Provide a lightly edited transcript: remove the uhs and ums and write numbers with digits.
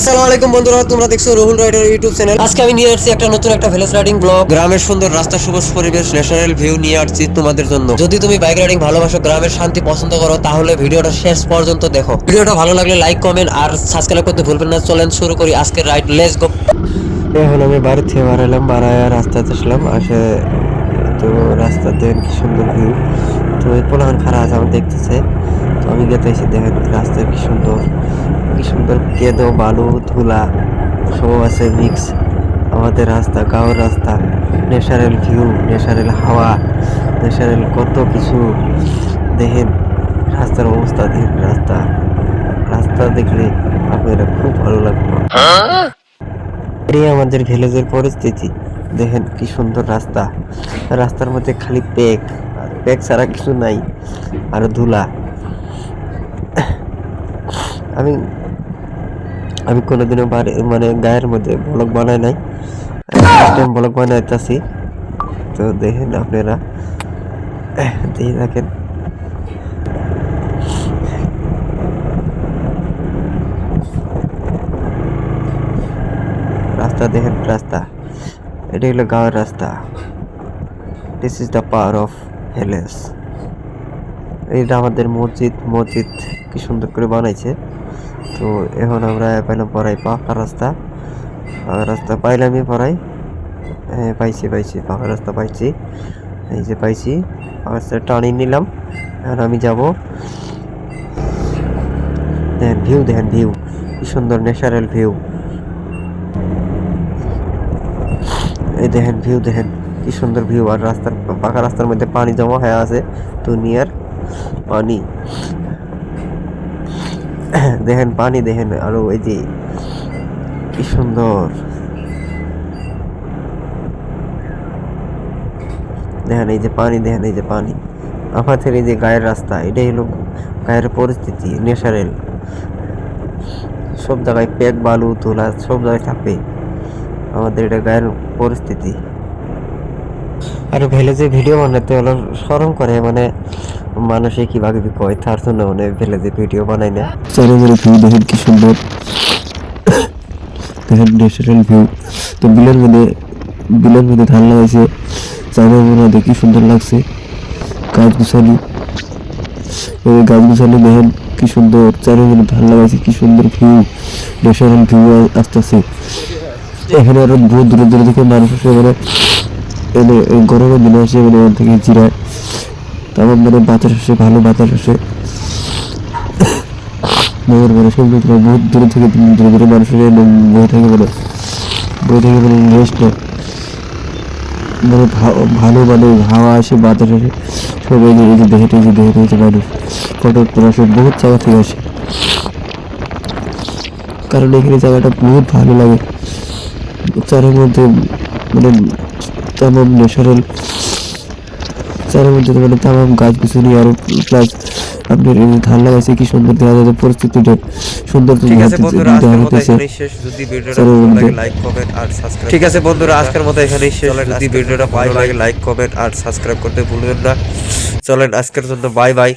আসসালামু আলাইকুম বন্ধুরা, তোমরা দেখছো রুহুল রাইডার ইউটিউব চ্যানেল। আজকে আমি নিয়ে আসছি একটা নতুন একটা ভেলোস রাইডিং ব্লগ। গ্রামের সুন্দর রাস্তা, সবুজ পরিবেশ, ন্যাচারাল ভিউ নিয়ে আসছি তোমাদের জন্য। যদি তুমি বাইক রাইডিং ভালোবাসো, গ্রামের শান্তি পছন্দ করো, তাহলে ভিডিওটা শেষ পর্যন্ত দেখো। ভিডিওটা ভালো লাগলে লাইক, কমেন্ট আর সাবস্ক্রাইব করতে ভুলবেন না। চলেন শুরু করি আজকের রাইড, লেটস গো। এখন আমি বাড়ি থেকে বাড়াইলাম, বাড়ায় রাস্তাতে আসলাম। আসে তো রাস্তাতে কি সুন্দর ভিউ। তো এই পোলাহান খারাপ আছে, আমার দেখতেছে। তো আমি গেতেছি, দেখেন রাস্তা কি সুন্দর, কি সুন্দর কেদো বালু ধুলা সব আছে মিক্স। আমাদের রাস্তা, গাঁওয়ের রাস্তা, ন্যাচারাল ভিউ, ন্যাচারাল হাওয়া, ন্যাচারাল কত কিছু। দেখেন রাস্তার অবস্থা, দেখেন রাস্তা, রাস্তা দেখলে আপনারা খুব ভালো লাগবে। এই আমাদের ভিলেজের পরিস্থিতি, দেখেন কি সুন্দর রাস্তা। রাস্তার মধ্যে খালি পেক, পেক ছাড়া কিছু নাই, আর ধুলা। আমি আমি কোনোদিনও মানে গায়ের মধ্যে ব্লগ বানাই নাই, ফার্স্ট টাইম ব্লগ বানাইতেছি। তো দেখেন আপনারা, দেখে থাকেন। রাস্তা দেখেন, রাস্তা এটা হলো গাঁয়ের রাস্তা। This is the power of village. এটা আমাদের মসজিদ, মসজিদ কি সুন্দর করে বানাইছে। তো এখন আমরা পেলাম পড়াই পাকা রাস্তা, পাকা রাস্তা পাইলামই পড়াই। হ্যাঁ পাইছি পাইছি, পাকা রাস্তা পাইছি, এই যে পাইছি। পাকা রাস্তা টানিয়ে নিলাম। এখন আমি যাব। দেখেন ভিউ, দেখেন ভিউ কি সুন্দর, ন্যাচারাল ভিউ। এই দেখেন ভিউ, দেখেন কি সুন্দর ভিউ। আর রাস্তার, পাকা রাস্তার মধ্যে পানি জমা হয়ে আছে, দুনিয়ার পানি। দেখেন পানি, দেখেন আরো এই যে কি সুন্দর। দেখেন এই যে পানি, দেখেন এই যে পানি। আমাদের এই যে গায়ের রাস্তা, এটাই হলো গায়ের পরিস্থিতি, ন্যাচারাল। সব জায়গায় পেক বালু তোলা সব জায়গায় থাকবে, আমাদের এটা গায়ের পরিস্থিতি। আর ভিলেজে ভিডিও বানাতে হলো শরম করে, মানে মানুষে কিভাবে কয়, তার জন্য মানে ভিলেজে ভিডিও বানাই না। চারিদিকে ভিউ দেখেন কি সুন্দর, দেখেন ন্যাচারাল ভিউ। তো বিলের মধ্যে ধান লাগাইছে, চাঁদের মধ্যে কি সুন্দর লাগছে। গাছ গুছালি, গাছ গুছালি দেখেন কি সুন্দর, চারিদিকে ধান লাগাইছে, কি সুন্দর ভিউ, ন্যাচারাল ভিউ আসতেছে। এখানে আরো বহু দূরে দূরে থেকে মানুষ আসে, মানে এনে গরমের দিনে আসে, মানে ওখান থেকে জিরায়। তেমন মানে বাতাস আসে, ভালো বাতাস আসে। মনের মানে সুন্দর, বহুত দূরে থেকে দূরে দূরে মানুষের বই থাকে, মানে বই থেকে মানে রেস্ট নেয়, মানে ভালো মানে হাওয়া আসে, বাতাস আসে সব। এই যে দেখে, এই যে দেখে, এই যে মানুষ ফটো তোলা সব বহুত জায়গা থেকে আসে, কারণ এখানে জায়গাটা বহুত ভালো লাগে। চারের মধ্যে মানে তেমন ন্যাচারাল, চারের মধ্যে মানে তেমন গাছ গুছালি, আরো প্লাস আপনার ধান লাগাইছে, কি সুন্দর দেখা যাচ্ছে পরিস্থিতিটা সুন্দর। ঠিক আছে বন্ধুরা, আজকের মতো এখানেই শেষ। যদি ভিডিওটা ভালো লাগে লাইক কমেন্ট আর সাবস্ক্রাইব। ঠিক আছে বন্ধুরা, আজকের মতো এখানেই শেষ। যদি ভিডিওটা ভালো লাগে লাইক কমেন্ট আর সাবস্ক্রাইব করতে ভুলবেন না। চলেন আজকের জন্য বাই বাই।